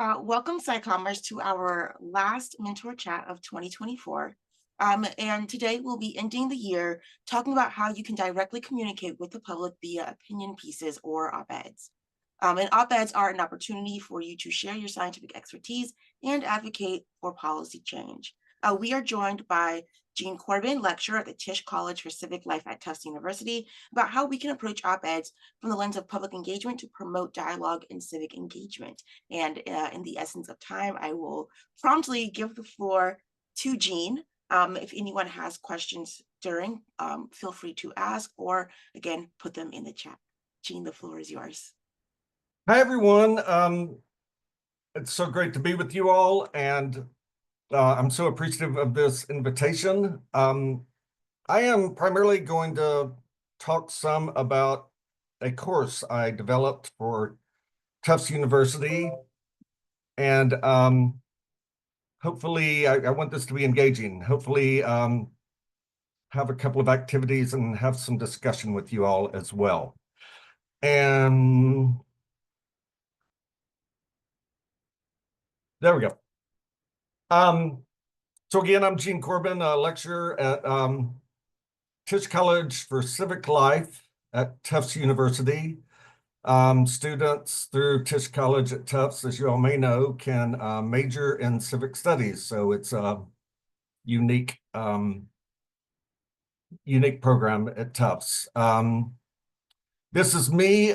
Welcome, Psychomers, to our last mentor chat of 2024. And today we'll be ending the year talking about how you can directly communicate with the public via opinion pieces or op-eds. And op-eds are an opportunity for you to share your scientific expertise and advocate for policy change. We are joined by Gene Corbin, lecturer at the Tisch College for Civic Life at Tufts University, about how we can approach op-eds from the lens of public engagement to promote dialogue and civic engagement. And in the essence of time, I will promptly give the floor to Gene. If anyone has questions during, feel free to ask, or again, put them in the chat. Gene, the floor is yours. Hi, everyone. It's so great to be with you all, and I'm so appreciative of this invitation. I am primarily going to talk some about a course I developed for Tufts University, and hopefully I want this to be engaging. Hopefully have a couple of activities and have some discussion with you all as well. And there we go. So again, I'm Gene Corbin, a lecturer at Tisch College for Civic Life at Tufts University. Students through Tisch College at Tufts, as you all may know, can major in civic studies. So it's a unique program at Tufts. This is me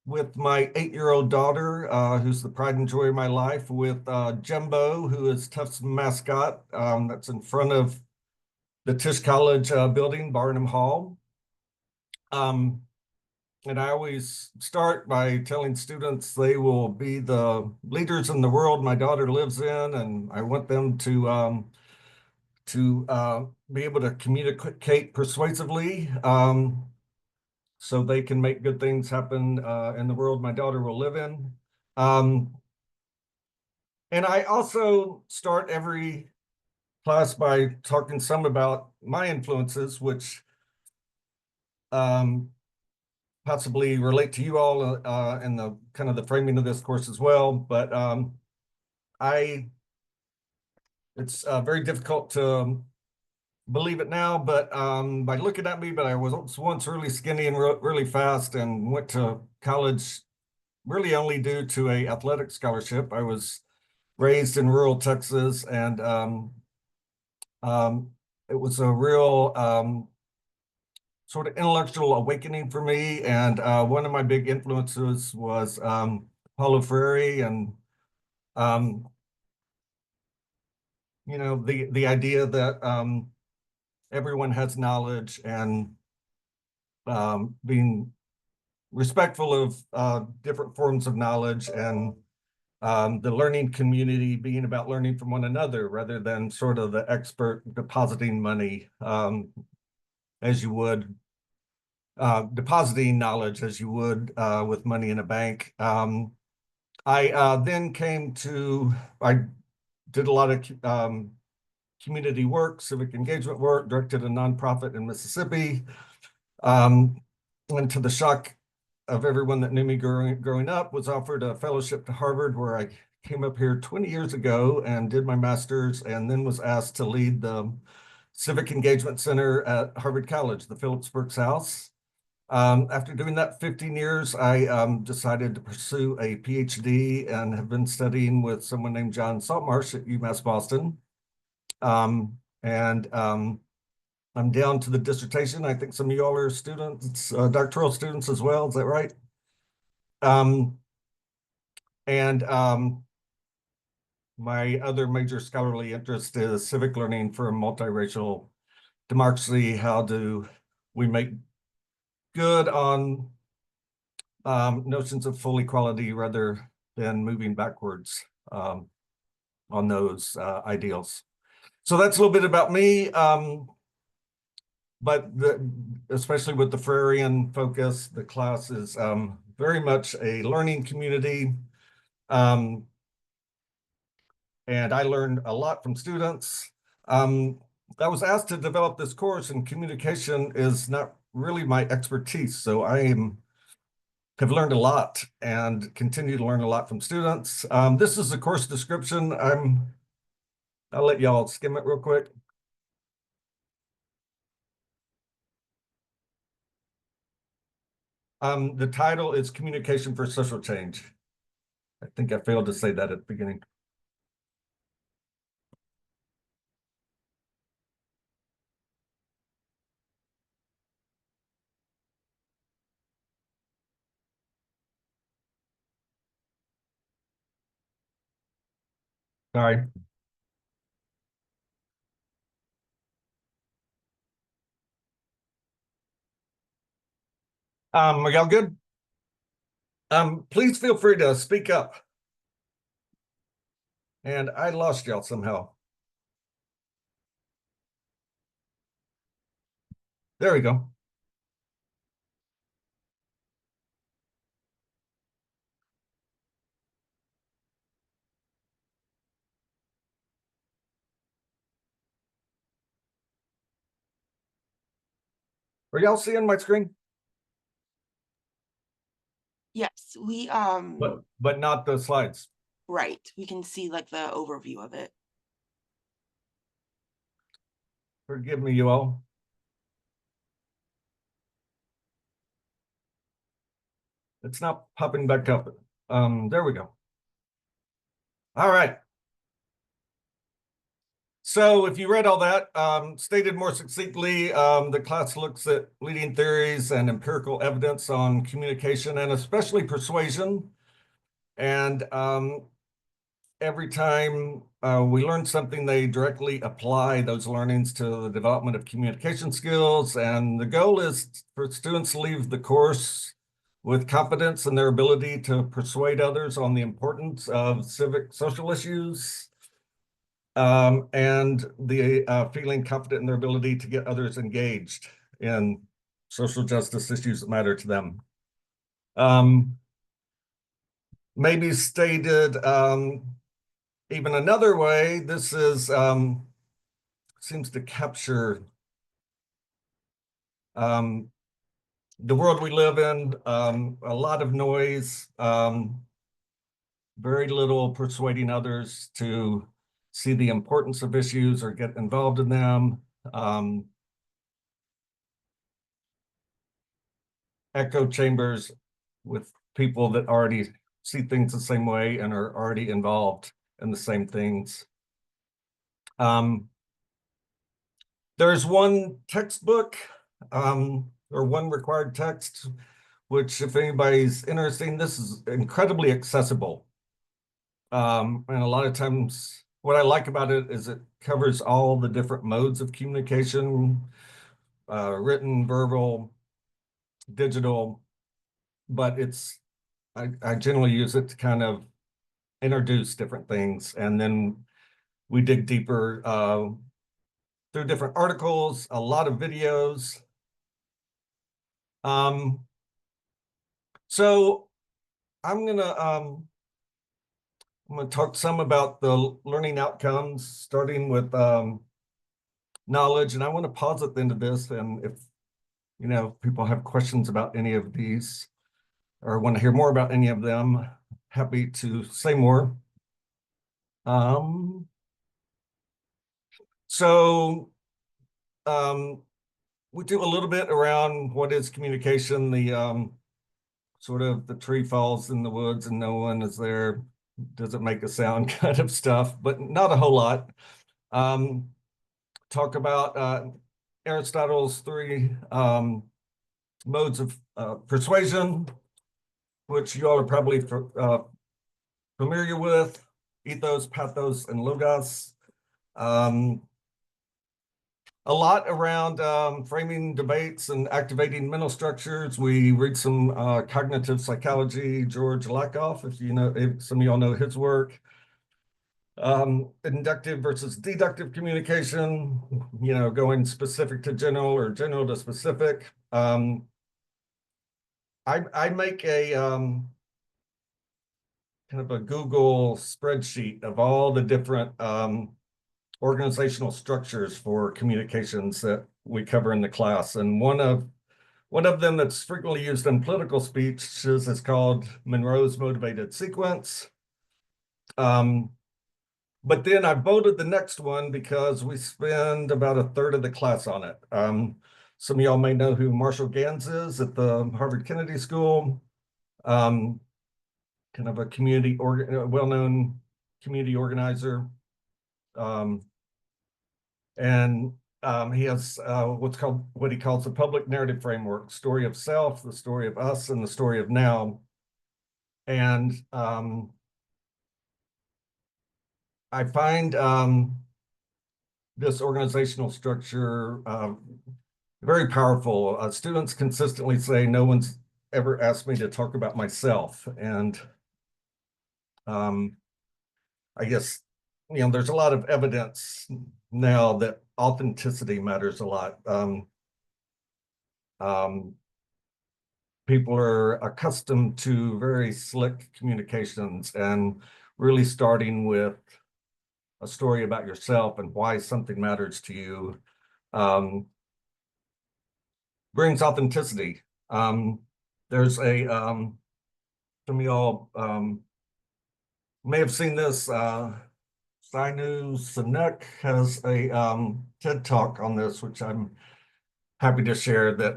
with my 8-year-old daughter, who's the pride and joy of my life, with Jumbo, who is Tufts mascot. That's in front of the Tisch College building, Barnum Hall. And I always start by telling students they will be the leaders in the world my daughter lives in, and I want them to be able to communicate persuasively, so they can make good things happen in the world my daughter will live in. And I also start every class by talking some about my influences, which possibly relate to you all in the kind of the framing of this course as well. But it's very difficult to believe it now, but by looking at me, but I was once really skinny and really fast, and went to college really only due to a athletic scholarship. I was raised in rural Texas, and it was a real sort of intellectual awakening for me. And one of my big influences was Paulo Freire, and you know, the idea that everyone has knowledge, and being respectful of different forms of knowledge, and the learning community being about learning from one another rather than sort of the expert depositing money as you would, depositing knowledge as you would with money in a bank. I then I did a lot of community work, civic engagement work, directed a nonprofit in Mississippi. And to the shock of everyone that knew me growing up, was offered a fellowship to Harvard, where I came up here 20 years ago and did my master's, and then was asked to lead the Civic Engagement Center at Harvard College, the Phillips Brooks House. After doing that 15 years, I decided to pursue a PhD, and have been studying with someone named John Saltmarsh at UMass Boston. I'm down to the dissertation. I think some of y'all are students, doctoral students as well. Is that right? My other major scholarly interest is civic learning for multiracial democracy. How do we make good on notions of full equality rather than moving backwards on those ideals? So that's a little bit about me. But especially with the Freirean focus, the class is very much a learning community. And I learned a lot from students. I was asked to develop this course, and communication is not really my expertise. So I am have learned a lot and continue to learn a lot from students. This is the course description. I'll let y'all skim it real quick. The title is Communication for Social Change. I think I failed to say that at the beginning. Sorry. Are y'all good? Please feel free to speak up. And I lost y'all somehow. There we go. Are y'all seeing my screen? Yes, we, But not the slides. right, we can see like the overview of it. Forgive me, you all. It's not popping back up. There we go. All right. So if you read all that, stated more succinctly, the class looks at leading theories and empirical evidence on communication and especially persuasion. And every time we learn something, they directly apply those learnings to the development of communication skills. And the goal is for students to leave the course with confidence in their ability to persuade others on the importance of civic social issues, and the feeling confident in their ability to get others engaged in social justice issues that matter to them. Maybe stated even another way, this is seems to capture the world we live in, a lot of noise, very little persuading others to see the importance of issues or get involved in them. Echo chambers with people that already see things the same way and are already involved in the same things. There's one textbook or one required text, which if anybody's interested, this is incredibly accessible. And a lot of times what I like about it is it covers all the different modes of communication, written, verbal, digital, but I generally use it to kind of introduce different things. And then we dig deeper through different articles, a lot of videos. So I'm gonna talk some about the learning outcomes, starting with knowledge. And I want to pause at the end of this, and if people have questions about any of these or want to hear more about any of them, happy to say more. So we do a little bit around what is communication, the sort of the tree falls in the woods and no one is there, does it make a sound kind of stuff, but not a whole lot. Talk about Aristotle's three modes of persuasion, which you all are probably familiar with: ethos, pathos, and logos. A lot around framing debates and activating mental structures. We read some cognitive psychology, George Lakoff, if some of y'all know his work. Inductive versus deductive communication, going specific to general or general to specific. I make a kind of a Google spreadsheet of all the different organizational structures for communications that we cover in the class. And one of One of them that's frequently used in political speeches is called Monroe's Motivated Sequence. But then I voted the next one because we spend about a third of the class on it. Some of y'all may know who Marshall Gans is at the Harvard Kennedy School. Kind of a well-known community organizer. He has what he calls the public narrative framework: story of self, the story of us, and the story of now. And I find this organizational structure very powerful. Students consistently say, no one's ever asked me to talk about myself. And I guess, there's a lot of evidence now that authenticity matters a lot. People are accustomed to very slick communications, and really starting with a story about yourself and why something matters to you brings authenticity. There's some of y'all may have seen this. Sainu Sinek has a TED Talk on this, which I'm happy to share, that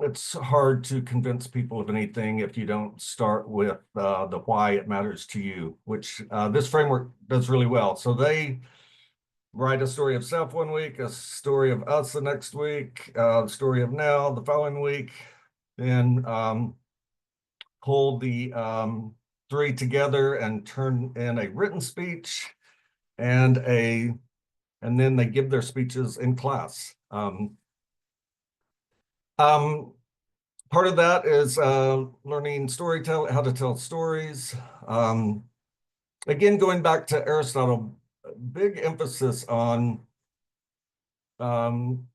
it's hard to convince people of anything if you don't start with the why it matters to you, which this framework does really well. So they write a story of self one week, a story of us the next week, story of now the following week, then pull the three together and turn in a written speech, and then they give their speeches in class. Part of that is learning how to tell stories. Again, going back to Aristotle, big emphasis on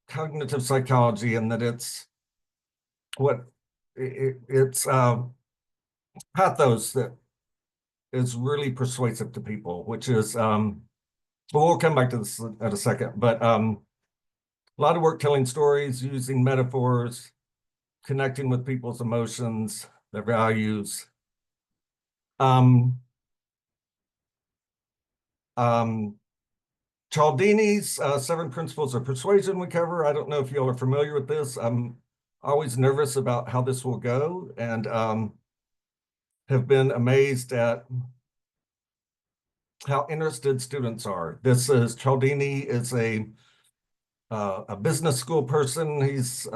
cognitive psychology, and that it's pathos that is really persuasive to people, which is, we'll come back to this in a second, but a lot of work telling stories, using metaphors, connecting with people's emotions, their values. Cialdini's 7 Principles of Persuasion we cover. I don't know if y'all are familiar with this. I'm always nervous about how this will go, and have been amazed at how interested students are. Cialdini is a business school person. He's,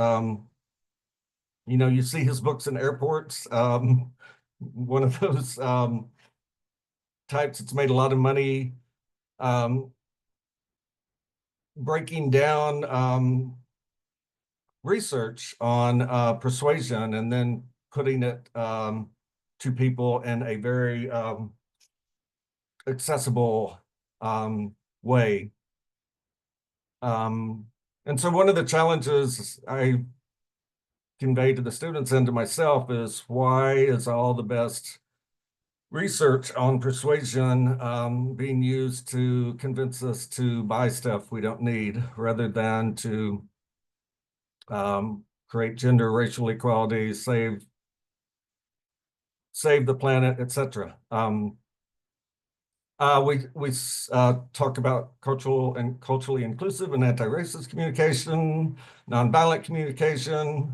you see his books in airports. One of those types that's made a lot of money breaking down research on persuasion and then putting it to people in a very accessible way. And so one of the challenges I convey to the students and to myself is, why is all the best research on persuasion being used to convince us to buy stuff we don't need, rather than to create gender, racial equality, save the planet, etc. We talk about culturally inclusive and anti-racist communication, nonviolent communication,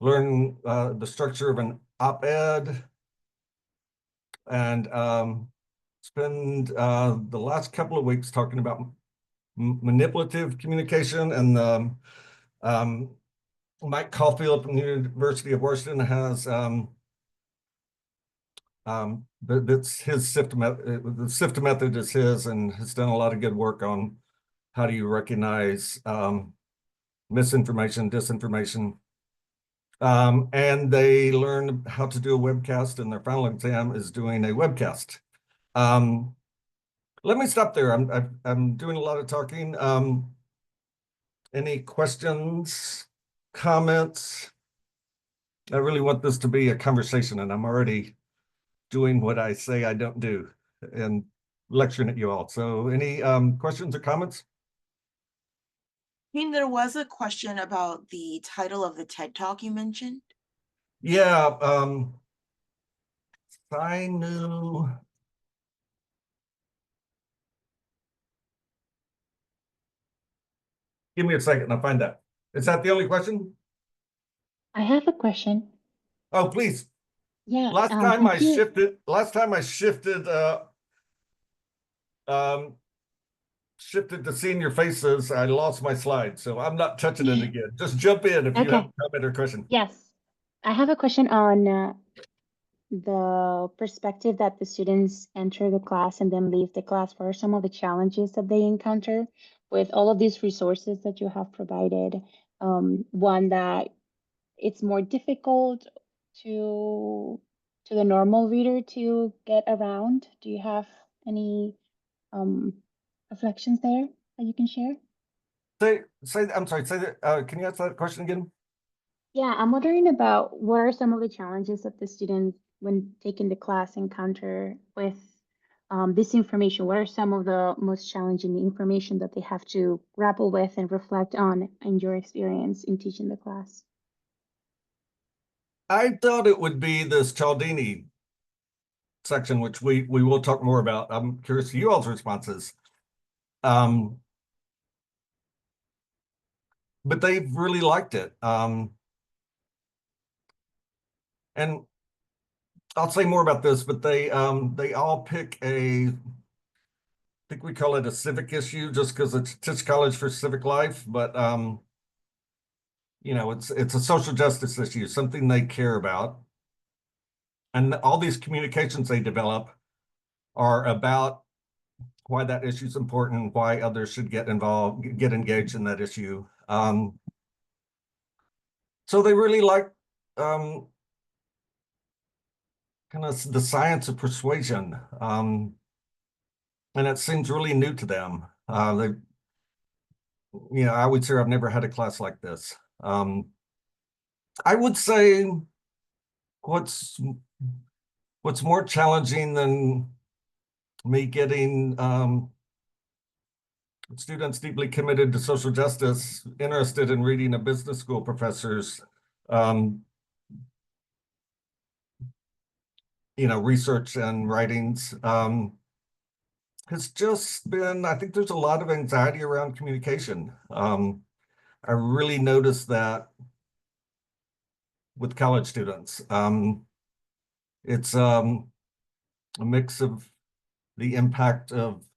learn the structure of an op-ed, and spend the last couple of weeks talking about manipulative communication. And Mike Caulfield from the University of Washington has that's his SIFT method. The SIFT method is his, and has done a lot of good work on how do you recognize misinformation, disinformation. And they learn how to do a webcast, and their final exam is doing a webcast. Let me stop there. I'm doing a lot of talking. Any questions, comments? I really want this to be a conversation, and I'm already doing what I say I don't do and lecturing at you all. So any questions or comments? Gene, there was a question about the title of the TED Talk you mentioned. Yeah, I knew. Give me a second, I'll find that. Is that the only question? I have a question. Oh, please. Yeah, Last time I could you, shifted, um, shifted to seeing your faces, I lost my slide, so I'm not touching it again. Just jump in if you have okay, a comment or question. yes. I have a question on the perspective that the students enter the class and then leave the class. What are some of the challenges that they encounter with all of these resources that you have provided? One that it's more difficult to the normal reader to get around. Do you have any um, reflections there that you can share? I'm sorry, say that, can you ask that question again? Yeah, I'm wondering about what are some of the challenges that the students, when taking the class, encounter with this information? What are some of the most challenging information that they have to grapple with and reflect on in your experience in teaching the class? I thought it would be this Cialdini section, which we will talk more about. I'm curious to you all's responses. But they've really liked it. And I'll say more about this, but they all pick I think we call it a civic issue just because it's Tisch College for Civic Life, but you know, it's a social justice issue, something they care about. And all these communications they develop are about why that issue is important, why others should get involved, get engaged in that issue. So they really like kind of the science of persuasion. And it seems really new to them. I would say I've never had a class like this. I would say what's more challenging than me getting students deeply committed to social justice, interested in reading a business school professor's research and writings. Has just been, I think there's a lot of anxiety around communication. I really noticed that with college students. It's a mix of the impact of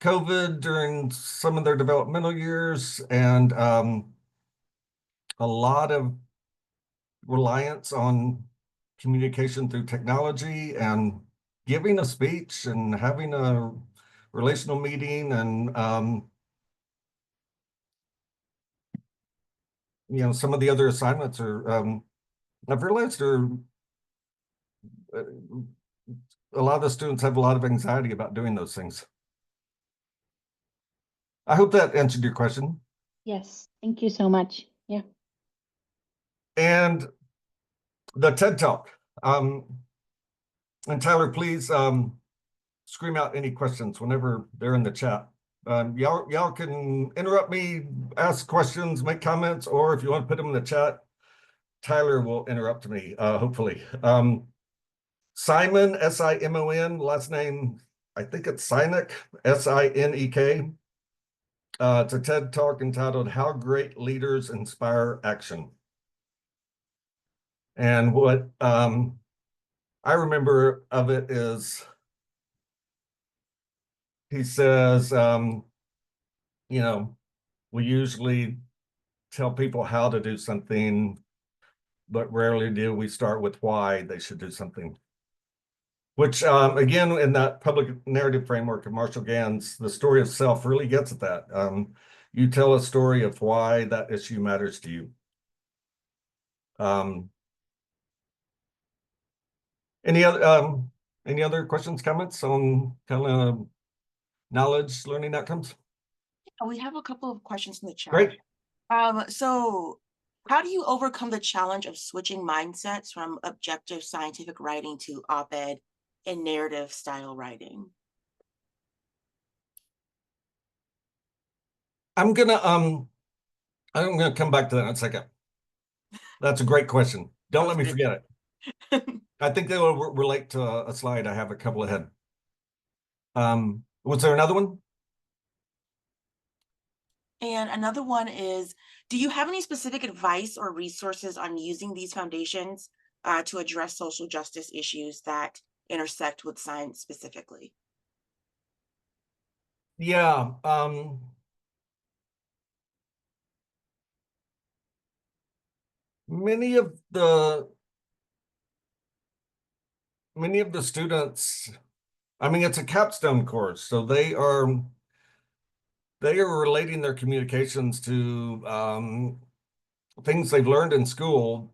COVID during some of their developmental years and a lot of reliance on communication through technology and giving a speech and having a relational meeting and some of the other assignments are I've realized a lot of the students have a lot of anxiety about doing those things. I hope that answered your question. Yes, thank you so much. Yeah. And the TED Talk. And Tyler, please scream out any questions whenever they're in the chat. Y'all can interrupt me, ask questions, make comments, or if you want to put them in the chat, Tyler will interrupt me, hopefully. Simon, S-I-M-O-N, last name, I think it's Sinek, S-I-N-E-K. It's a TED Talk entitled How Great Leaders Inspire Action. And what I remember of it is he says, we usually tell people how to do something, but rarely do we start with why they should do something. Which, again, in that public narrative framework of Marshall Gann's, the story of self really gets at that. You tell a story of why that issue matters to you. Any other questions, comments on kind of knowledge, learning outcomes? We have a couple of questions in the chat. Great. So how do you overcome the challenge of switching mindsets from objective scientific writing to op-ed and narrative style writing? I'm gonna I'm going to come back to that in a second. That's a great question. Don't let me Sounds forget it. I think they will relate to a slide I have a couple ahead. Was there another one? And another one is, do you have any specific advice or resources on using these foundations to address social justice issues that intersect with science specifically? Yeah. Many of the students, I mean, it's a capstone course, so they are relating their communications to things they've learned in school.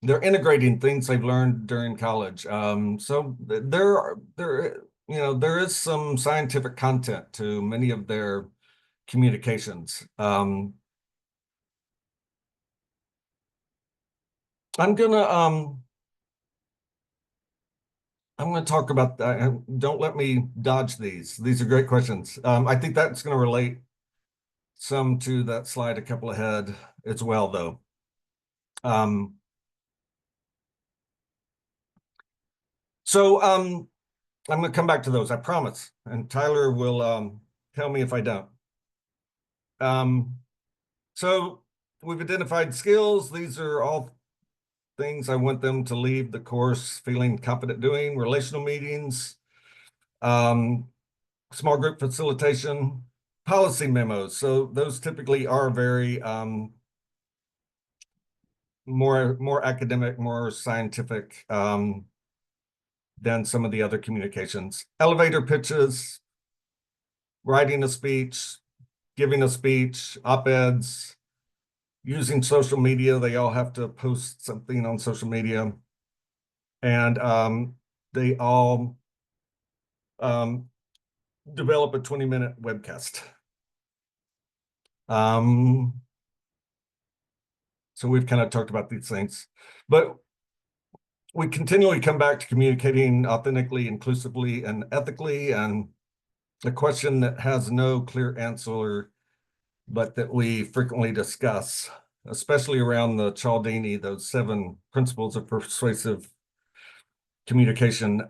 They're integrating things they've learned during college. So there is some scientific content to many of their communications. I'm gonna talk about that. Don't let me dodge these. These are great questions. I think that's going to relate some to that slide a couple ahead as well, though. So I'm going to come back to those, I promise. And Tyler will tell me if I don't. So we've identified skills. These are all things I want them to leave the course feeling confident doing. Relational meetings, small group facilitation, policy memos. So those typically are very more academic, more scientific than some of the other communications. Elevator pitches, writing a speech, giving a speech, op-eds, using social media. They all have to post something on social media. And they all develop a 20-minute webcast. So we've kind of talked about these things, but we continually come back to communicating authentically, inclusively, and ethically, and a question that has no clear answer, but that we frequently discuss, especially around the Cialdini, those 7 principles of persuasive communication,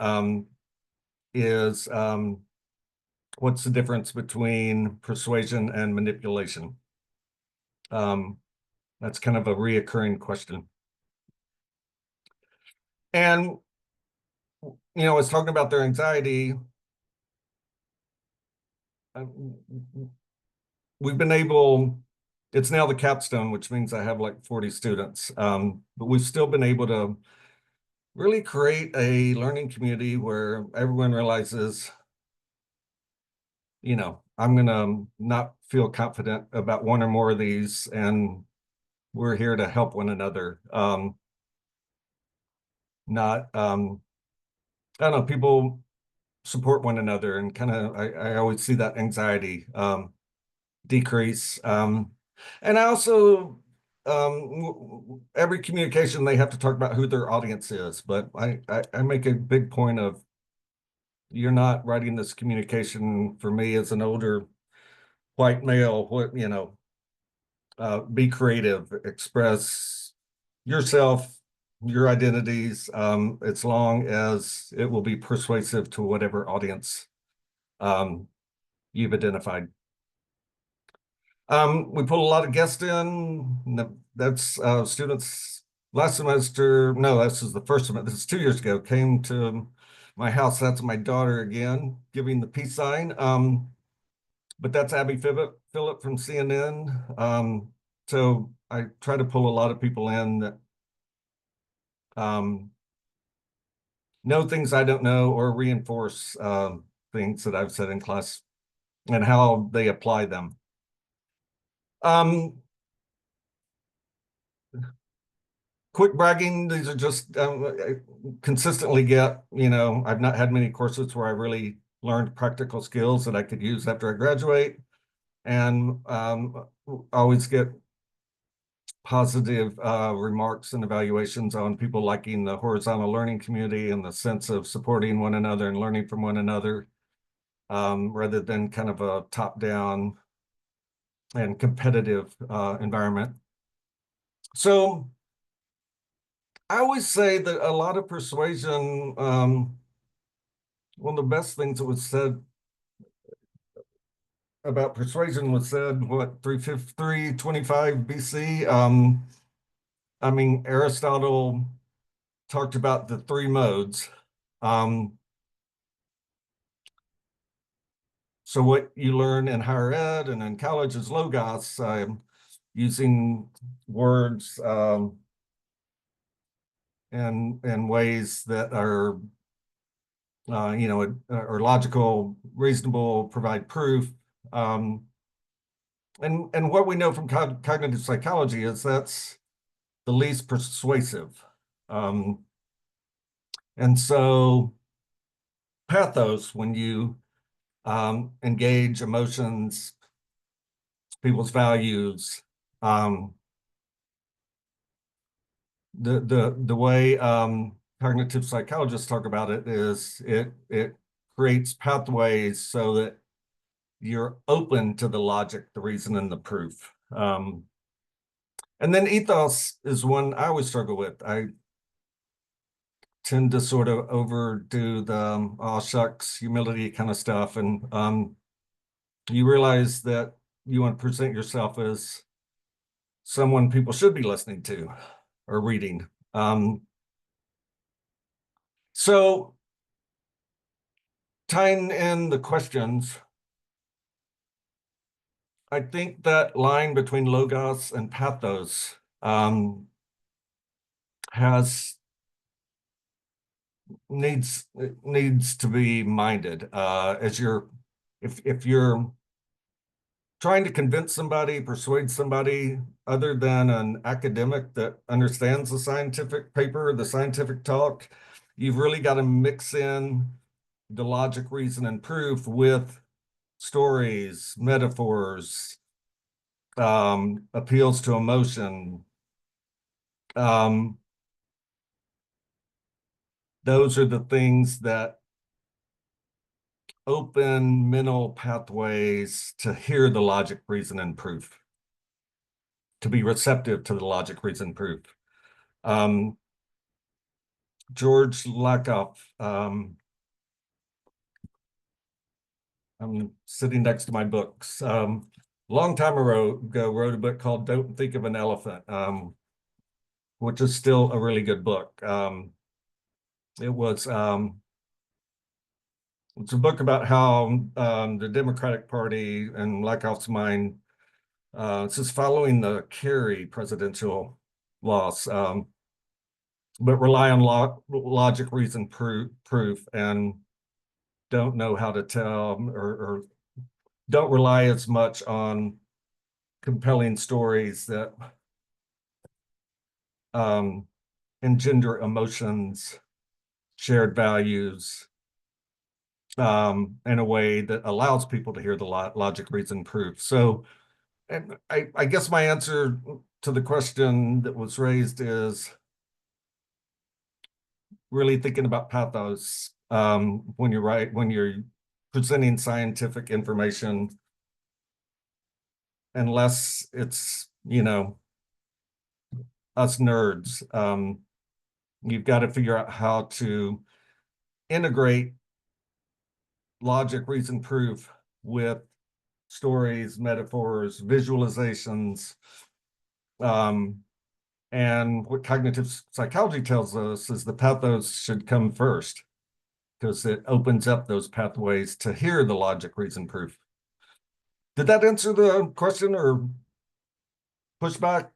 is what's the difference between persuasion and manipulation? That's kind of a reoccurring question. And, I was talking about their anxiety. We've been able, it's now the capstone, which means I have like 40 students, but we've still been able to really create a learning community where everyone realizes, I'm going to not feel confident about one or more of these, and we're here to help one another. Not, I don't know, people support one another, and kind of, I always see that anxiety decrease. And I also, every communication, they have to talk about who their audience is, but I make a big point of, you're not writing this communication for me as an older white male. Be creative, express yourself, your identities, as long as it will be persuasive to whatever audience you've identified. We put a lot of guests in. That's students last semester. No, this is the first semester. This is 2 years ago. Came to my house. That's my daughter again, giving the peace sign. But that's Abby Phillip from CNN. So I try to pull a lot of people in that know things I don't know, or reinforce things that I've said in class and how they apply them. Quick bragging, these are just I consistently get, I've not had many courses where I really learned practical skills that I could use after I graduate, and always get positive remarks and evaluations on people liking the horizontal learning community and the sense of supporting one another and learning from one another, rather than kind of a top-down and competitive environment. So I always say that a lot of persuasion, one of the best things that was said about persuasion was said, what, 325 BC? I mean, Aristotle talked about the three modes. So what you learn in higher ed and in college is logos, using words in ways that are, are logical, reasonable, provide proof. And what we know from cognitive psychology is that's the least persuasive. And so pathos, when you engage emotions, people's values, the way cognitive psychologists talk about it is it creates pathways so that you're open to the logic, the reason, and the proof. And then ethos is one I always struggle with. I tend to sort of overdo the oh shucks, humility kind of stuff, and you realize that you want to present yourself as someone people should be listening to or reading. So tying in the questions, I think that line between logos and pathos needs to be minded as if you're trying to convince somebody, persuade somebody other than an academic that understands the scientific paper, the scientific talk, you've really got to mix in the logic, reason, and proof with stories, metaphors, appeals to emotion. Those are the things that open mental pathways to hear the logic, reason, and proof, to be receptive to the logic, reason, proof. George Lakoff, I'm sitting next to my books. Long time ago, wrote a book called Don't Think of an Elephant, which is still a really good book. It's a book about how the Democratic Party, in Lakoff's mind, this is following the Kerry presidential loss, but rely on logic, reason, proof, and don't know how to tell or don't rely as much on compelling stories that engender emotions, shared values, in a way that allows people to hear the logic, reason, proof. So, and I guess my answer to the question that was raised is really thinking about pathos when you're presenting scientific information, unless it's, us nerds. You've got to figure out how to integrate logic, reason, proof with stories, metaphors, visualizations. And what cognitive psychology tells us is the pathos should come first, because it opens up those pathways to hear the logic, reason, proof. Did that answer the question or pushback,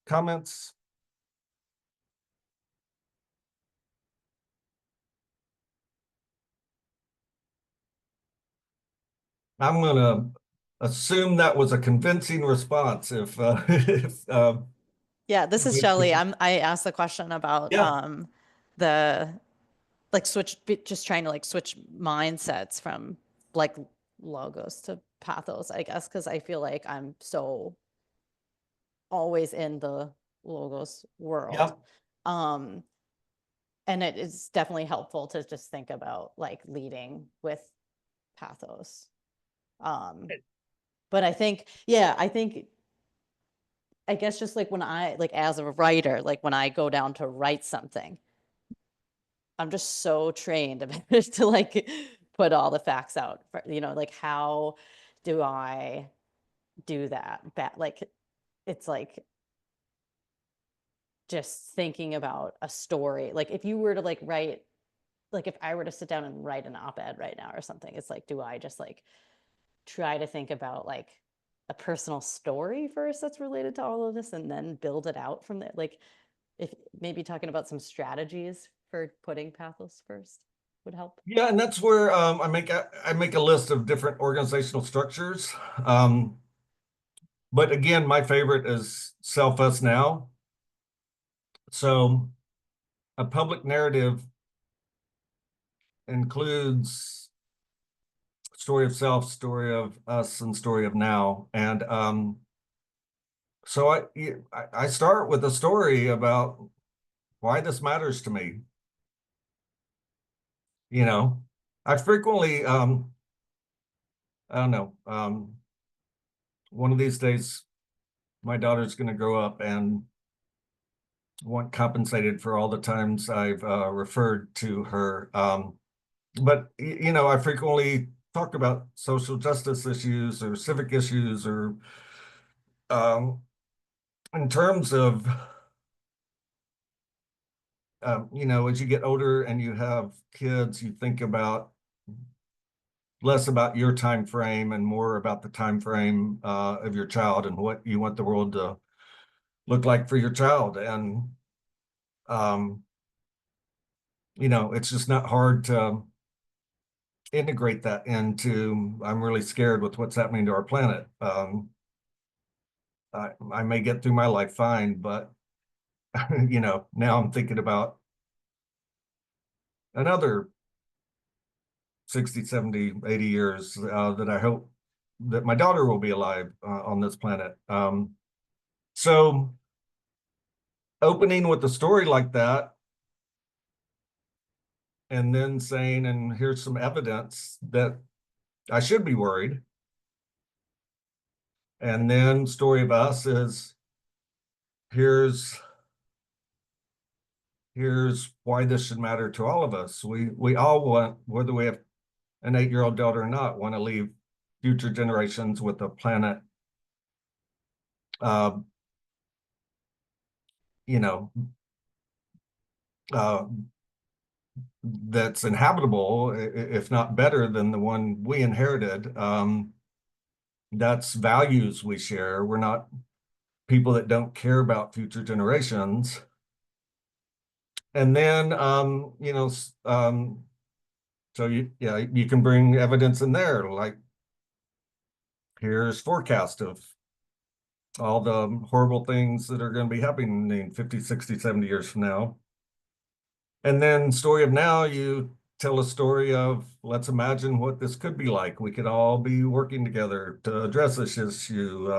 comments? I'm gonna assume that was a convincing response. Yeah, this is Shelley. I asked the question about the just trying to switch mindsets from logos to pathos, I guess, because I feel like I'm so always in the logos world. And it is definitely helpful to just think about leading with pathos. But I think, yeah, I guess just like when I, like as a writer, like when I go down to write something, I'm just so trained to like put all the facts out for, like how do I do that? Like, it's like just thinking about a story. Like if you were to like write, like if I were to sit down and write an op-ed right now or something, it's like, do I just like try to think about like a personal story first that's related to all of this and then build it out from there? Like if maybe talking about some strategies for putting pathos first would help. Yeah, and that's where I make a list of different organizational structures. But again, my favorite is self us now. So a public narrative includes story of self, story of us, and story of now. And so I start with a story about why this matters to me. I frequently I don't know, one of these days my daughter's going to grow up and want compensated for all the times I've referred to her. But I frequently talk about social justice issues or civic issues or in terms of as you get older and you have kids, you think about less about your time frame and more about the time frame of your child and what you want the world to look like for your child. And it's just not hard to integrate that into, I'm really scared with what's happening to our planet. I may get through my life fine, but now I'm thinking about another 60, 70, 80 years that I hope that my daughter will be alive on this planet. So opening with a story like that, and then saying, and here's some evidence that I should be worried. And then story of us is here's why this should matter to all of us. We all want, whether we have an 8-year-old daughter or not, want to leave future generations with a planet uh, that's inhabitable, if not better than the one we inherited. That's values we share. We're not people that don't care about future generations. And then, so you can bring evidence in there, like here's forecast of all the horrible things that are going to be happening in 50, 60, 70 years from now. And then story of now, you tell a story of, let's imagine what this could be like. We could all be working together to address this issue.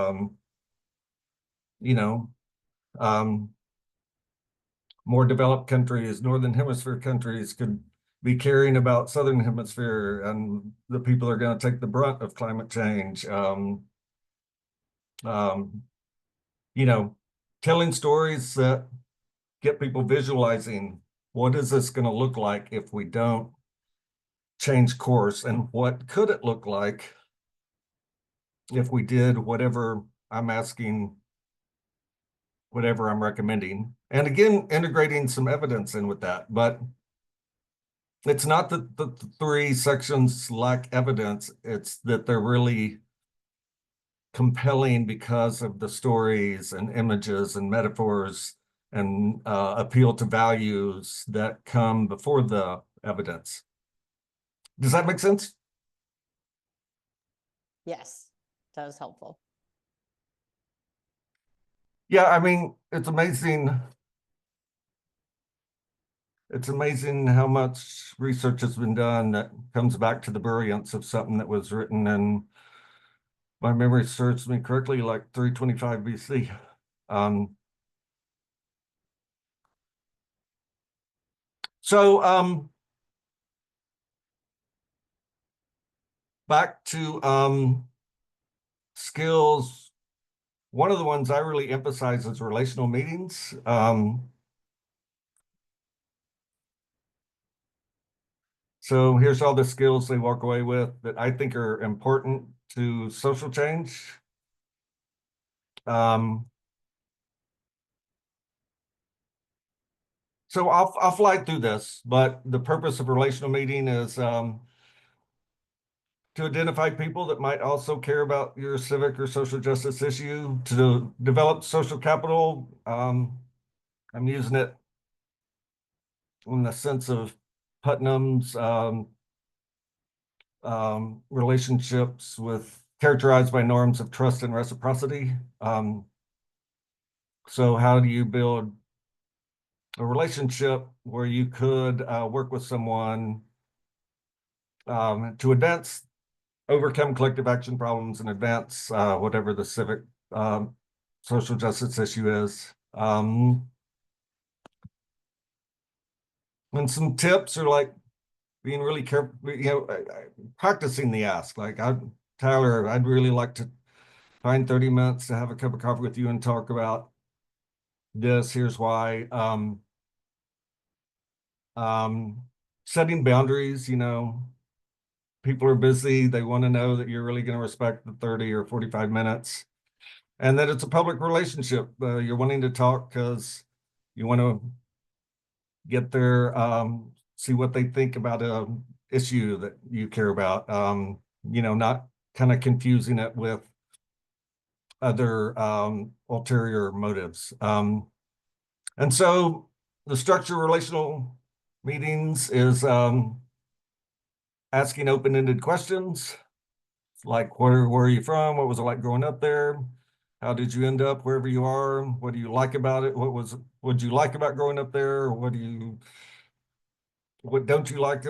More developed countries, Northern Hemisphere countries could be caring about Southern Hemisphere, and the people are going to take the brunt of climate change. Telling stories that get people visualizing what is this going to look like if we don't change course, and what could it look like if we did whatever I'm asking, whatever I'm recommending. And again, integrating some evidence in with that. But it's not that the 3 sections lack evidence, it's that they're really compelling because of the stories and images and metaphors and appeal to values that come before the evidence. Does that make sense? Yes, that was helpful. Yeah, I mean, it's amazing. It's amazing how much research has been done that comes back to the brilliance of something that was written in, my memory serves me correctly, like 325 BC. So back to skills, one of the ones I really emphasize is relational meetings. So here's all the skills they walk away with that I think are important to social change. So I'll fly through this, but the purpose of relational meeting is to identify people that might also care about your civic or social justice issue, to develop social capital. I'm using it in the sense of Putnam's relationships characterized by norms of trust and reciprocity. So how do you build a relationship where you could work with someone to overcome collective action problems and advance whatever the civic social justice issue is. And some tips are like being really careful, practicing the ask. Like, Tyler, I'd really like to find 30 minutes to have a cup of coffee with you and talk about this. Here's why. Setting boundaries, people are busy. They want to know that you're really going to respect the 30 or 45 minutes and that it's a public relationship. You're wanting to talk because you want to get their, see what they think about a issue that you care about. Not kind of confusing it with other ulterior motives. And so the structure of relational meetings is asking open-ended questions like, where are you from? What was it like growing up there? How did you end up wherever you are? What do you like about it? What you like about growing up there? What don't you like?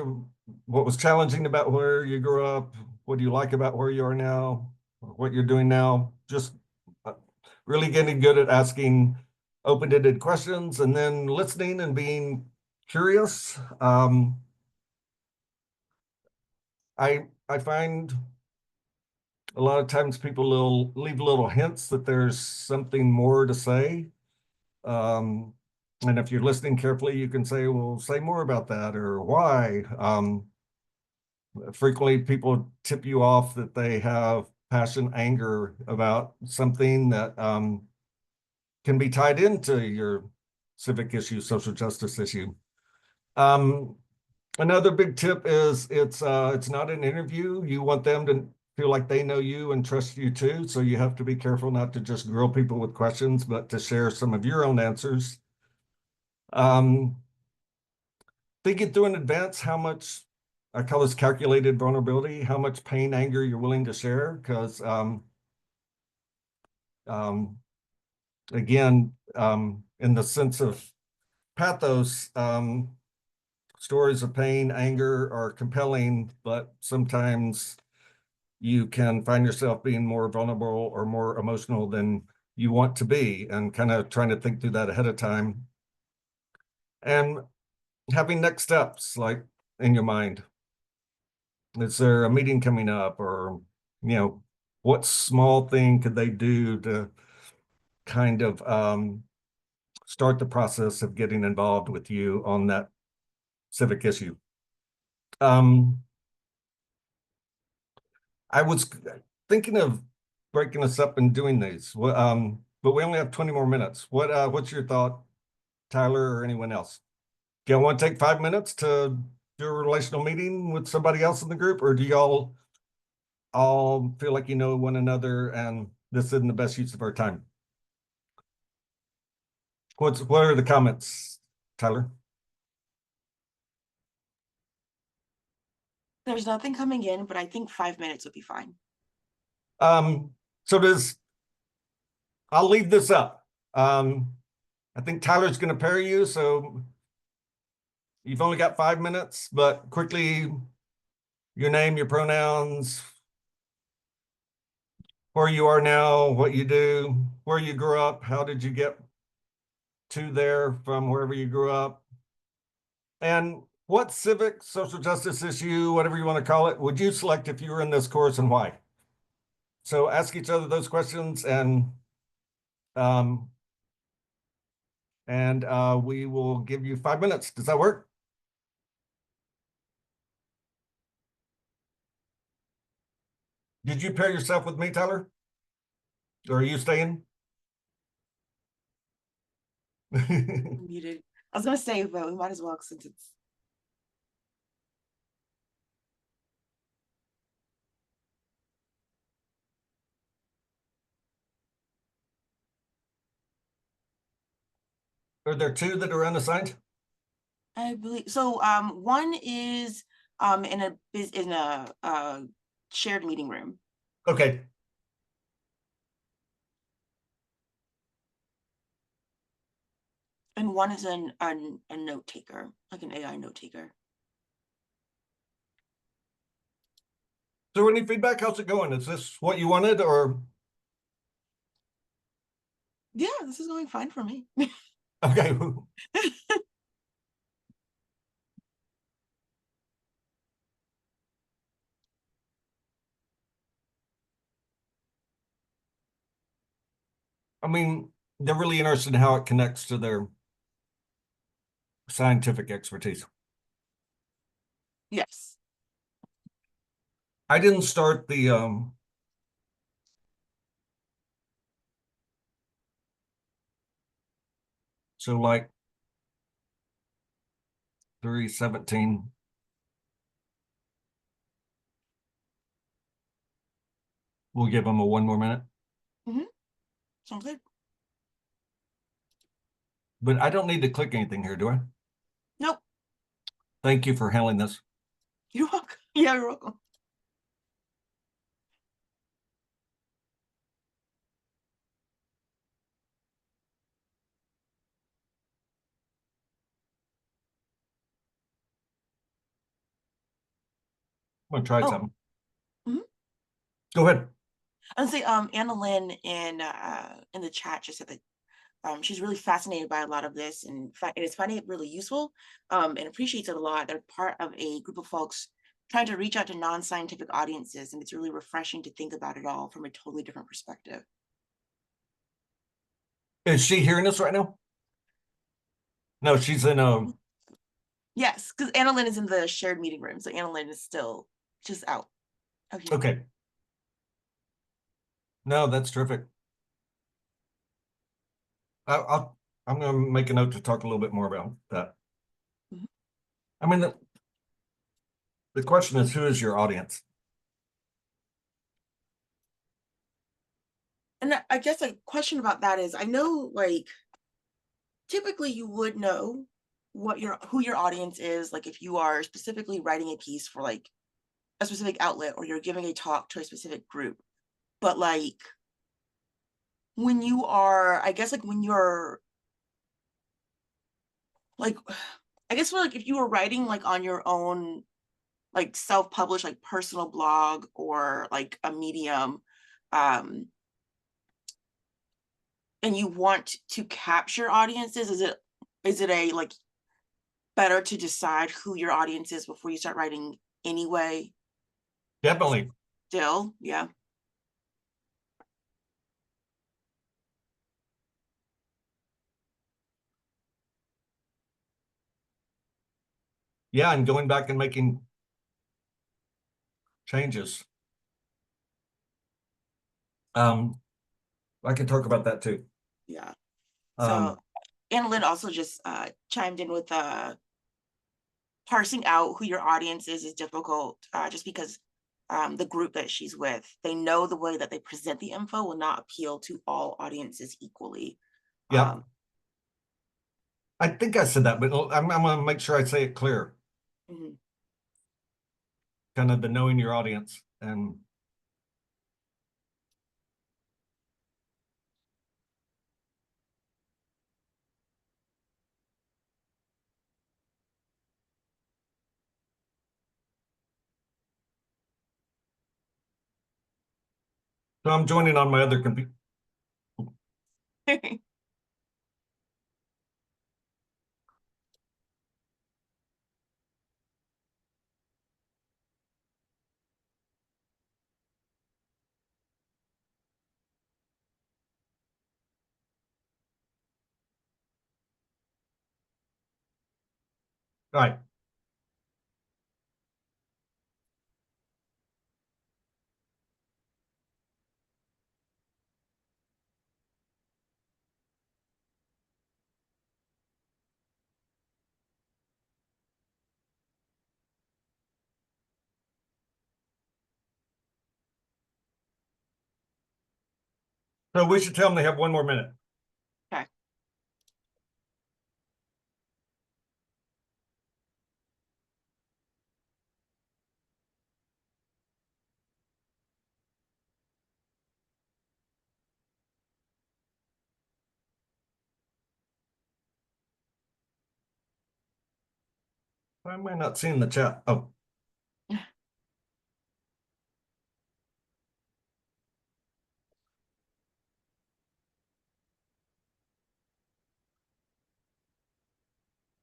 What was challenging about where you grew up? What do you like about where you are now? What you're doing now? Just really getting good at asking open-ended questions and then listening and being curious. I find a lot of times people will leave little hints that there's something more to say. And if you're listening carefully, you can say, well, say more about that or why. Frequently, people tip you off that they have passion, anger about something that can be tied into your civic issue, social justice issue. Another big tip is it's not an interview. You want them to feel like they know you and trust you too. So you have to be careful not to just grill people with questions, but to share some of your own answers. Thinking through in advance how much, I call this calculated vulnerability, how much pain, anger you're willing to share. Because again, in the sense of pathos, stories of pain, anger are compelling, but sometimes you can find yourself being more vulnerable or more emotional than you want to be, and kind of trying to think through that ahead of time. And having next steps like in your mind. Is there a meeting coming up, or, what small thing could they do to kind of start the process of getting involved with you on that civic issue? I was thinking of breaking us up and doing these, but we only have 20 more minutes. What's your thought, Tyler, or anyone else? Do y'all want to take 5 minutes to do a relational meeting with somebody else in the group, or do y'all all feel like you know one another and this isn't the best use of our time? What are the comments, Tyler? There's nothing coming in, but I think 5 minutes would be fine. So I'll leave this up. I think Tyler's going to pair you, so you've only got 5 minutes, but quickly, your name, your pronouns, where you are now, what you do, where you grew up, how did you get to there from wherever you grew up, and what civic, social justice issue, whatever you want to call it, would you select if you were in this course, and why? So ask each other those questions and we will give you 5 minutes. Does that work? Did you pair yourself with me, Tyler? Or are you staying? Muted. I was gonna say, but we might as well since it's. Are there two that are unassigned? I believe so. One is in a shared meeting room. Okay. And one is a note taker, like an AI note taker. So any feedback? How's it going? Is this what you wanted or? Yeah, this is going fine for me. Okay. I mean, they're really interested in how it connects to their scientific expertise. Yes. I didn't start the so like 3:17. We'll give them a 1 more minute. Sounds good. But I don't need to click anything here, do I? Nope. Thank you for handling this. You're welcome. Yeah, you're welcome. I'm gonna try Oh. something. Mhm. Go ahead. I'd say Anna Lynn in the chat just said that she's really fascinated by a lot of this and is finding it really useful and appreciates it a lot. They're part of a group of folks trying to reach out to non-scientific audiences, and it's really refreshing to think about it all from a totally different perspective. Is she hearing us right now? No, she's in Yes, because Anna Lynn is in the shared meeting room, so Anna Lynn is still just out. Okay. okay. No, that's terrific. I'm gonna make a note to talk a little bit more about that. Mhm. I mean, the question is, who is your audience? And I guess a question about that is, I know like typically you would know who your audience is, like if you are specifically writing a piece for like a specific outlet or you're giving a talk to a specific group. But like when you are, I guess like when you're like, I guess like if you were writing like on your own, like self-published, like personal blog or like a medium, and you want to capture audiences, is it a like better to decide who your audience is before you start writing anyway? Definitely. Still, yeah. Yeah, and going back and making changes. I can talk about that too. Yeah. Um, So Anna Lynn also just chimed in with parsing out who your audience is difficult just because the group that she's with, they know the way that they present the info will not appeal to all audiences equally. yeah. I think I said that, but I'm gonna make sure I say it clear. Mhm. Kind of the knowing your audience and so I'm joining on my other computer. All right. So we should tell them they have 1 more minute. Okay. Why am I not seeing the chat? Oh.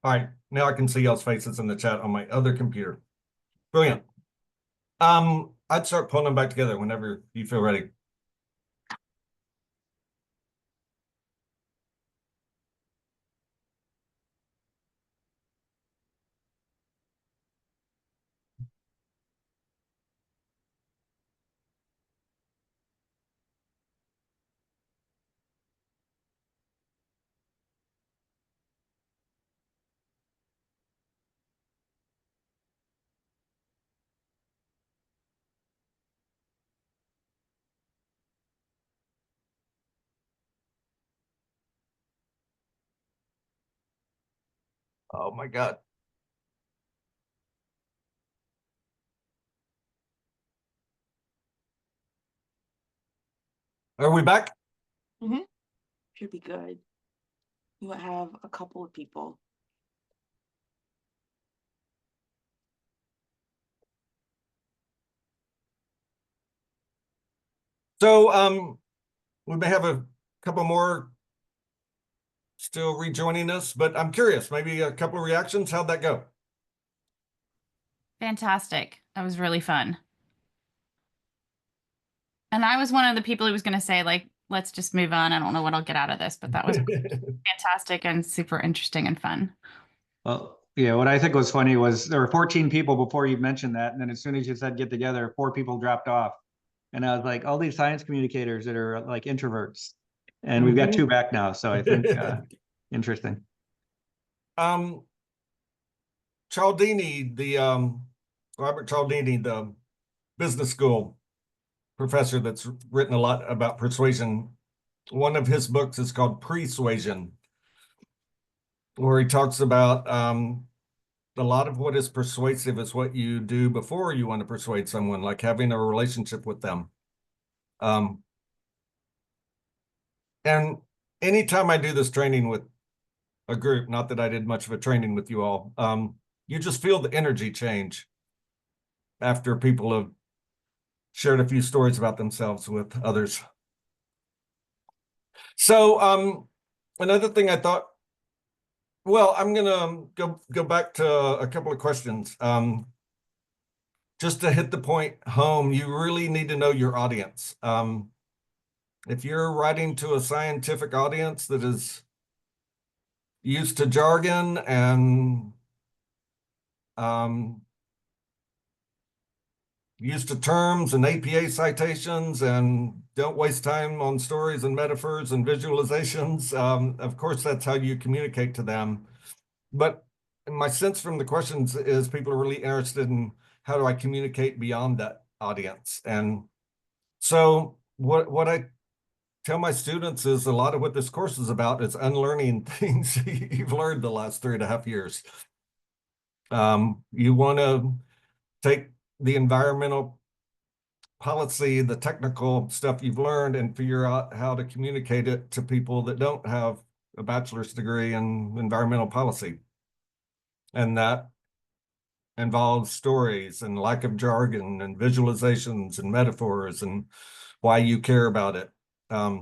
All right, now I can see y'all's faces in the chat on my other computer. Brilliant. I'd start pulling them back together whenever you feel ready. Oh my God. Are we back? Should be good. We might have a couple of people. So we may have a couple more still rejoining us, but I'm curious, maybe a couple of reactions. How'd that go? Fantastic. That was really fun. And I was one of the people who was going to say, like, let's just move on. I don't know what I'll get out of this, but that was fantastic and super interesting and fun. Well, yeah, what I think was funny was there were 14 people before you mentioned that. And then as soon as you said get together, 4 people dropped off. And I was like, all these science communicators that are like introverts. And we've got 2 back now. So I think interesting. Cialdini, Robert Cialdini, the business school professor that's written a lot about persuasion. One of his books is called Persuasion, where he talks about a lot of what is persuasive is what you do before you want to persuade someone, like having a relationship with them. And anytime I do this training with a group, not that I did much of a training with you all, you just feel the energy change after people have shared a few stories about themselves with others. So another thing I thought, well, I'm gonna go back to a couple of questions. Just to hit the point home, you really need to know your audience. If you're writing to a scientific audience that is used to jargon and used to terms and APA citations and don't waste time on stories and metaphors and visualizations, of course, that's how you communicate to them. But my sense from the questions is people are really interested in how do I communicate beyond that audience. And so what I tell my students is a lot of what this course is about is unlearning things you've learned the last 3.5 years. You want to take the environmental policy, the technical stuff you've learned, and figure out how to communicate it to people that don't have a bachelor's degree in environmental policy. And that involves stories and lack of jargon and visualizations and metaphors and why you care about it. I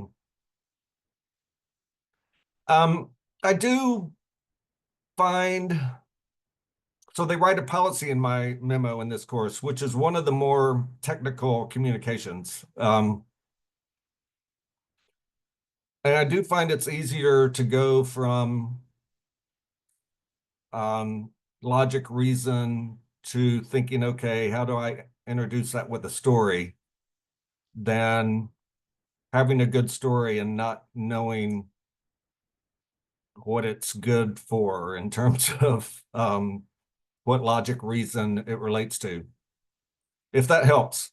do find, so they write a policy in my memo in this course, which is one of the more technical communications. And I do find it's easier to go from logic, reason to thinking, okay, how do I introduce that with a story, than having a good story and not knowing what it's good for in terms of what logic, reason it relates to. If that helps.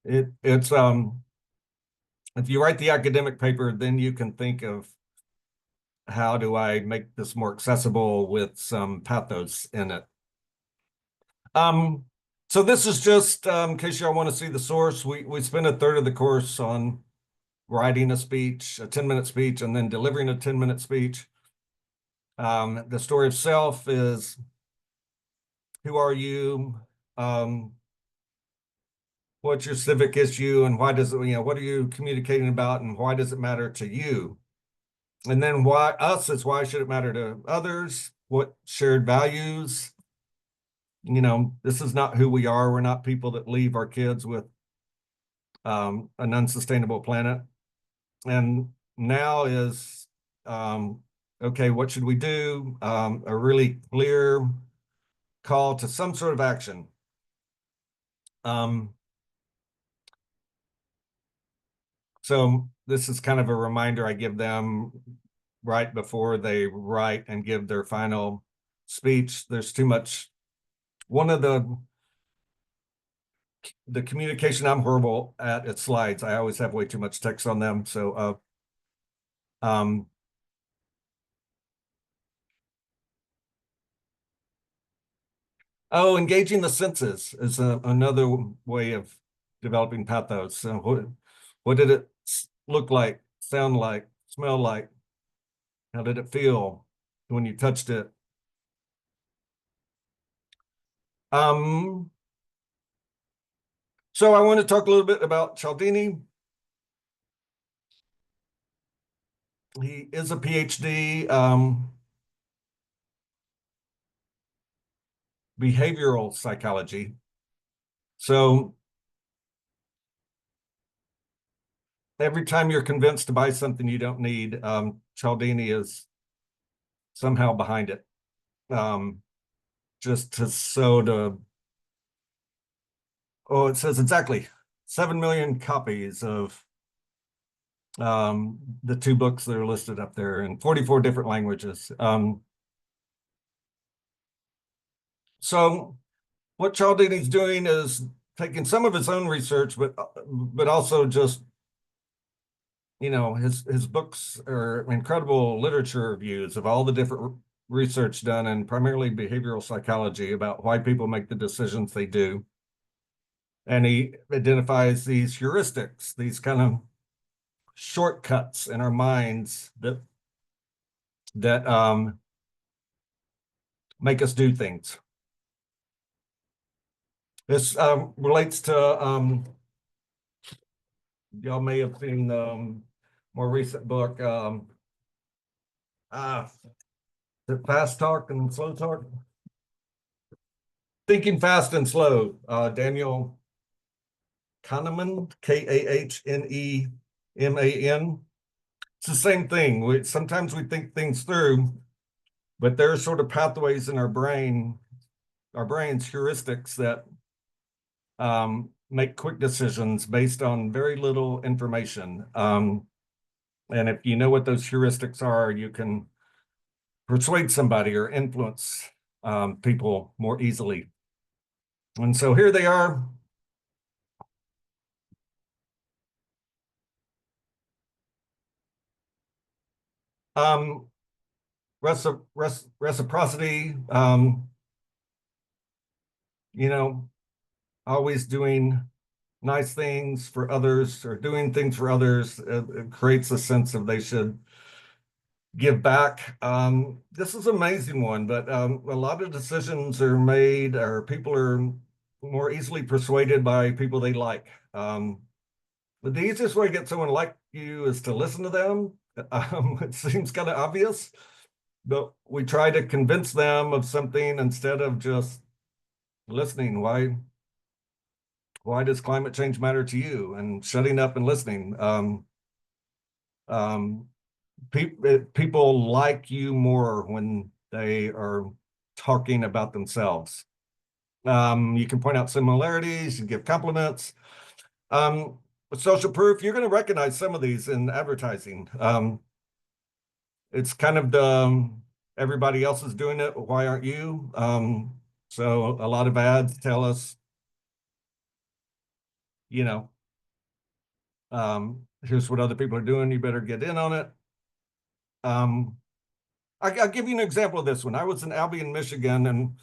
It's if you write the academic paper, then you can think of how do I make this more accessible with some pathos in it. So this is just in case y'all want to see the source. We spend a third of the course on writing a speech, a 10-minute speech, and then delivering a 10-minute speech. The story of self is, who are you? What's your civic issue, and why does it, what are you communicating about, and why does it matter to you? And then why us is, why should it matter to others? What shared values? This is not who we are. We're not people that leave our kids with an unsustainable planet. And now is, okay, what should we do? A really clear call to some sort of action. So this is kind of a reminder I give them right before they write and give their final speech. There's too much. One of the communication I'm horrible at is slides. I always have way too much text on them. So oh, engaging the senses is another way of developing pathos. So what did it look like, sound like, smell like? How did it feel when you touched it? So I want to talk a little bit about Cialdini. He is a PhD, behavioral psychology. So every time you're convinced to buy something you don't need, Cialdini is somehow behind it. Just to it says exactly 7 million copies of the 2 books that are listed up there in 44 different languages. So what Cialdini's doing is taking some of his own research, but also just, his books are incredible literature reviews of all the different research done, and primarily behavioral psychology, about why people make the decisions they do. And he identifies these heuristics, these kind of shortcuts in our minds that make us do things. This relates to y'all may have seen the more recent book, the Fast Talk and Slow Talk. Thinking Fast and Slow, Daniel Kahneman, Kahneman. It's the same thing. Sometimes we think things through, but there are sort of pathways in our brains, heuristics that make quick decisions based on very little information. And if you know what those heuristics are, you can persuade somebody or influence people more easily. And so here they are. Reciprocity, always doing nice things for others, or doing things for others, it creates a sense of they should give back. This is an amazing one, but a lot of decisions are made, or people are more easily persuaded by people they like. But the easiest way to get someone like you is to listen to them. It seems kind of obvious, but we try to convince them of something instead of just listening. Why does climate change matter to you? And shutting up and listening. People like you more when they are talking about themselves. You can point out similarities, you give compliments. Social proof, you're going to recognize some of these in advertising. It's kind of the everybody else is doing it, why aren't you? So a lot of ads tell us, you know, here's what other people are doing, you better get in on it. I'll give you an example of this one. I was in Albion, Michigan, and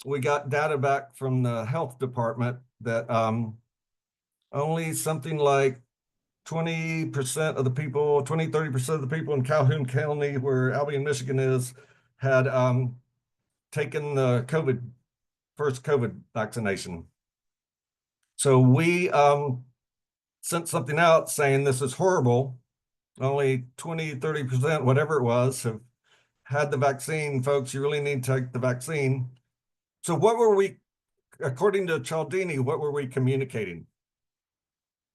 we got data back from the health department that only something like 20% of the people, 30% of the people in Calhoun County, where Albion, Michigan is, had taken the first COVID vaccination. So we sent something out saying this is horrible. Only 30%, whatever it was, have had the vaccine. Folks, you really need to take the vaccine. So what were we, according to Cialdini, what were we communicating?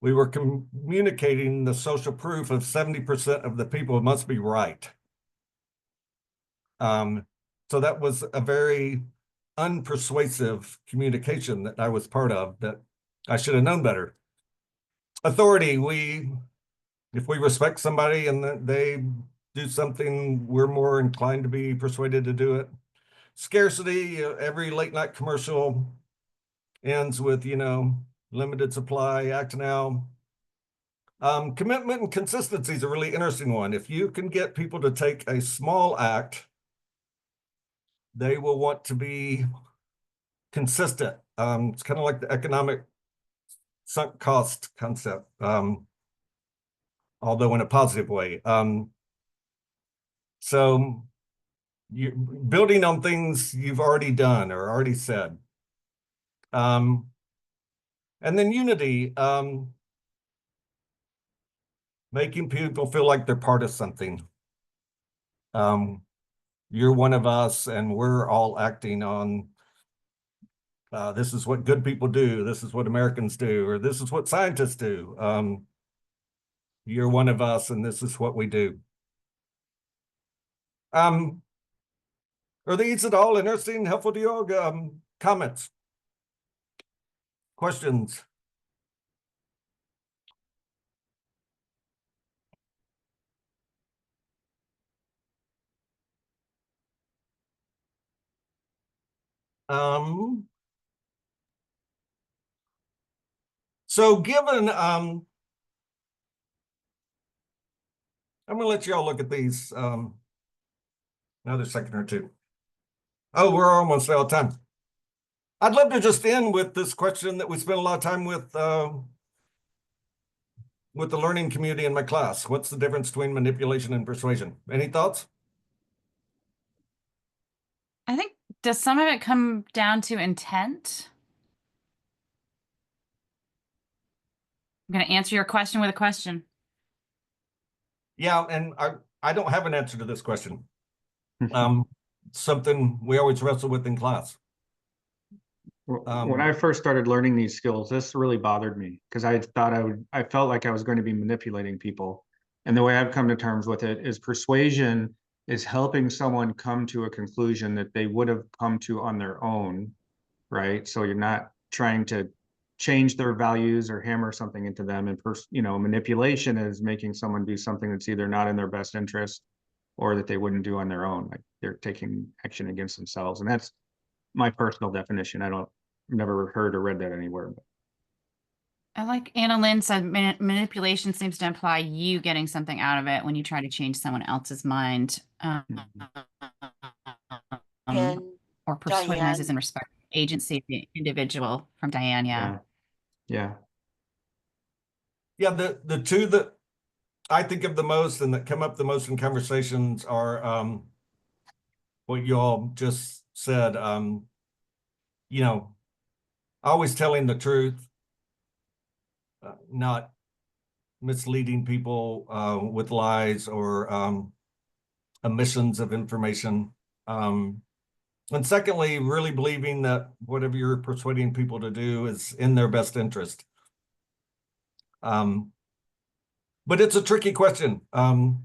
We were communicating the social proof of 70% of the people must be right. So that was a very unpersuasive communication that I was part of, that I should have known better. Authority, if we respect somebody and they do something, we're more inclined to be persuaded to do it. Scarcity, every late night commercial ends with, limited supply, act now. Commitment and consistency is a really interesting one. If you can get people to take a small act, they will want to be consistent. It's kind of like the economic sunk cost concept, although in a positive way. So you're building on things you've already done or already said. And then unity, making people feel like they're part of something. You're one of us and we're all acting on, this is what good people do, this is what Americans do, or this is what scientists do. You're one of us and this is what we do. Are these at all interesting, helpful to you all? Comments? Questions? So given, I'm gonna let you all look at these another second or two. Oh, we're almost out of time. I'd love to just end with this question that we spent a lot of time with the learning community in my class. What's the difference between manipulation and persuasion? Any thoughts? I think, does some of it come down to intent? I'm going to answer your question with a question. Yeah, and I don't have an answer to this question. Something we always wrestle with in class. When I first started learning these skills, this really bothered me because I felt like I was going to be manipulating people. And the way I've come to terms with it is persuasion is helping someone come to a conclusion that they would have come to on their own, right? So you're not trying to change their values or hammer something into them. And manipulation is making someone do something that's either not in their best interest or that they wouldn't do on their own. Like they're taking action against themselves. And that's my personal definition. Never heard or read that anywhere. I like Anna Lynn said, manipulation seems to imply you getting something out of it when you try to change someone else's mind. And or persuasion Diane. is in respect to agency of the individual, from Diane. Yeah. The two that I think of the most and that come up the most in conversations are what you all just said. Always telling the truth, not misleading people with lies or omissions of information. And secondly, really believing that whatever you're persuading people to do is in their best interest. But it's a tricky question. And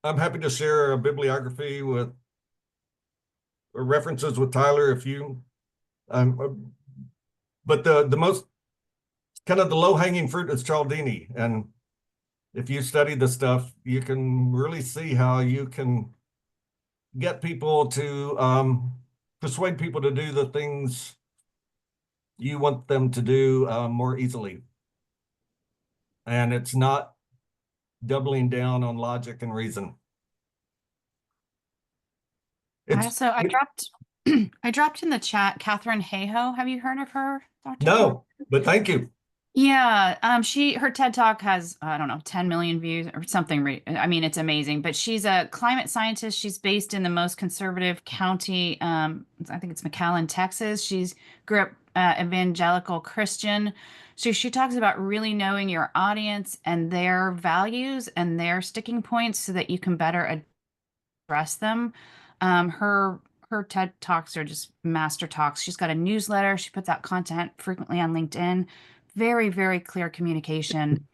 I'm happy to share a bibliography with or references with Tyler if you, but the most kind of the low hanging fruit is Cialdini. And if you study the stuff, you can really see how you can get people to persuade people to do the things you want them to do more easily. And it's not doubling down on logic and reason. I dropped I dropped in the chat Catherine Hayhoe. Have you heard of her, Dr. No, but thank you. Yeah, her TED Talk has, I don't know, 10 million views or something. I mean, it's amazing, but she's a climate scientist. She's based in the most conservative county. I think it's McAllen, Texas. She's grew up evangelical Christian. So she talks about really knowing your audience and their values and their sticking points so that you can better address them. Her TED Talks are just master talks. She's got a newsletter. She puts out content frequently on LinkedIn. Very, very clear communication,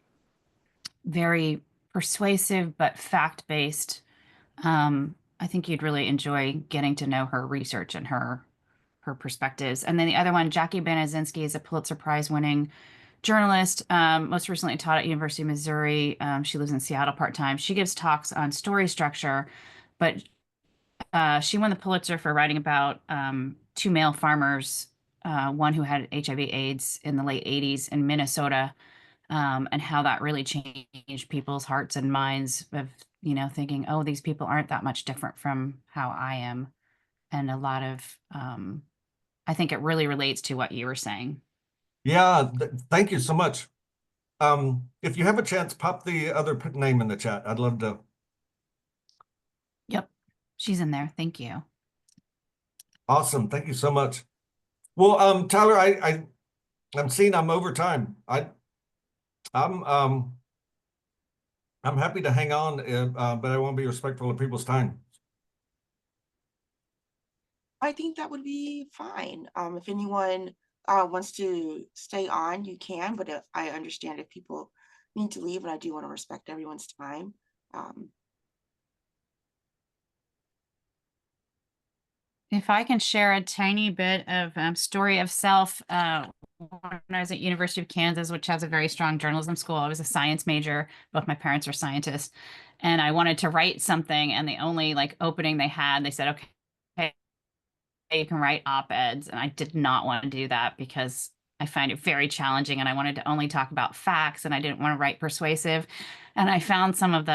very persuasive, but fact-based. I think you'd really enjoy getting to know her research and her perspectives. And then the other one, Jackie Banazinski, is a Pulitzer Prize winning journalist, most recently taught at University of Missouri. She lives in Seattle part-time. She gives talks on story structure, but she won the Pulitzer for writing about two male farmers, one who had HIV/AIDS in the late 80s in Minnesota, and how that really changed people's hearts and minds of, thinking, oh, these people aren't that much different from how I am. And a lot of, I think it really relates to what you were saying. Yeah, thank you so much. If you have a chance, pop the other name in the chat. I'd love to. Yep, she's in there. Thank you. Awesome. Thank you so much. Well, Tyler, I'm seeing I'm over time. I'm happy to hang on, but I want to be respectful of people's time. I think that would be fine. If anyone wants to stay on, you can, but I understand if people need to leave, and I do want to respect everyone's time. If I can share a tiny bit of story of self, when I was at University of Kansas, which has a very strong journalism school, I was a science major. Both my parents are scientists, and I wanted to write something, and the only opening they had, they said, okay, you can write op-eds, and I did not want to do that because I find it very challenging, and I wanted to only talk about facts, and I didn't want to write persuasive. And I found some of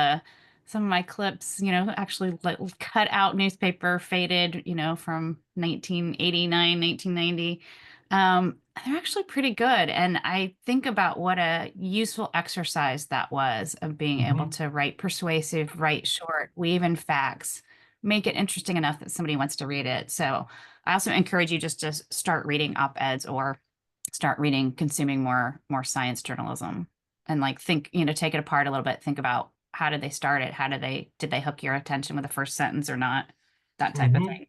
my clips, actually cut out newspaper, faded, from 1989, 1990. They're actually pretty good. And I think about what a useful exercise that was of being able to write persuasive, write short, weave in facts, make it interesting enough that somebody wants to read it. So I also encourage you just to start reading op-eds or start consuming more science journalism, and think, take it apart a little bit. Think about, how did they start it? Did they hook your attention with the first sentence or not? That type of thing.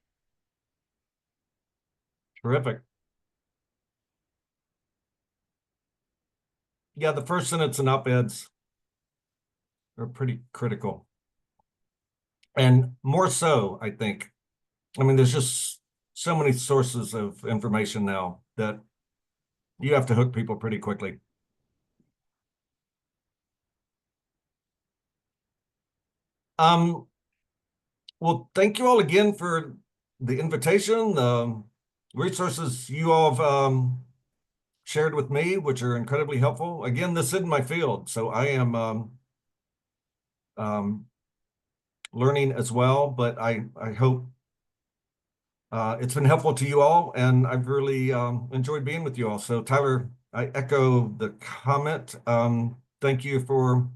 Terrific. Yeah, the first sentence in op-eds are pretty critical. And more so, I think. I mean, there's just so many sources of information now that you have to hook people pretty quickly. Well, thank you all again for the invitation, the resources you all have shared with me, which are incredibly helpful. Again, this isn't my field, so I am learning as well, but I hope it's been helpful to you all, and I've really enjoyed being with you all. So Tyler, I echo the comment. Thank you for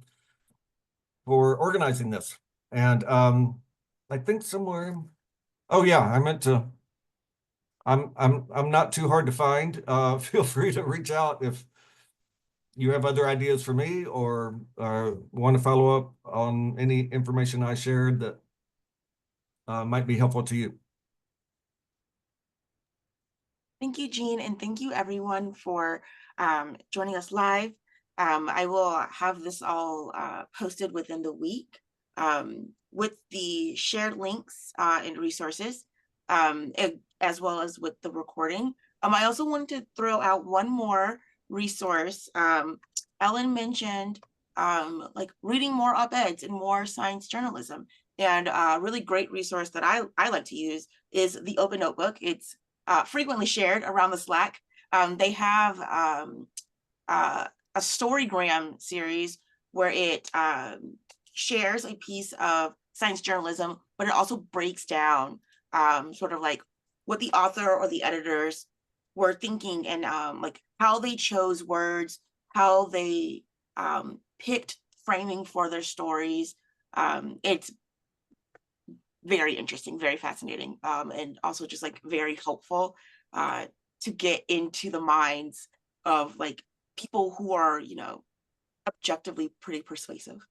organizing this. And I think somewhere, oh yeah, I meant to, I'm not too hard to find. Feel free to reach out if you have other ideas for me or want to follow up on any information I shared that might be helpful to you. Thank you, Gene, and thank you everyone for joining us live. I will have this all posted within the week. with the shared links and resources, as well as with the recording. I also wanted to throw out one more resource. Ellen mentioned like reading more op-eds and more science journalism. And a really great resource that I like to use is the Open Notebook. It's frequently shared around the Slack. They have a Storygram series where it shares a piece of science journalism, but it also breaks down sort of like what the author or the editors were thinking and like how they chose words, how they picked framing for their stories. It's very interesting, very fascinating, and also just like very helpful to get into the minds of like people who are, you know, objectively pretty persuasive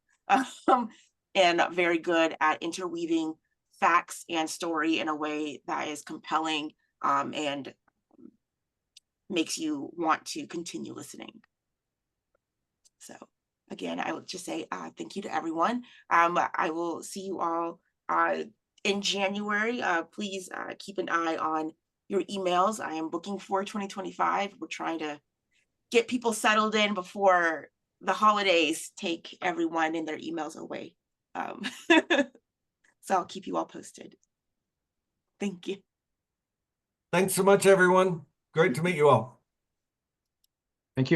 and very good at interweaving facts and story in a way that is compelling and makes you want to continue listening. So again, I would just say thank you to everyone. I will see you all in January. Please keep an eye on your emails. I am booking for 2025. We're trying to get people settled in before the holidays take everyone and their emails away. So I'll keep you all posted. Thank you. Thanks so much, everyone. Great to meet you all. Thank you.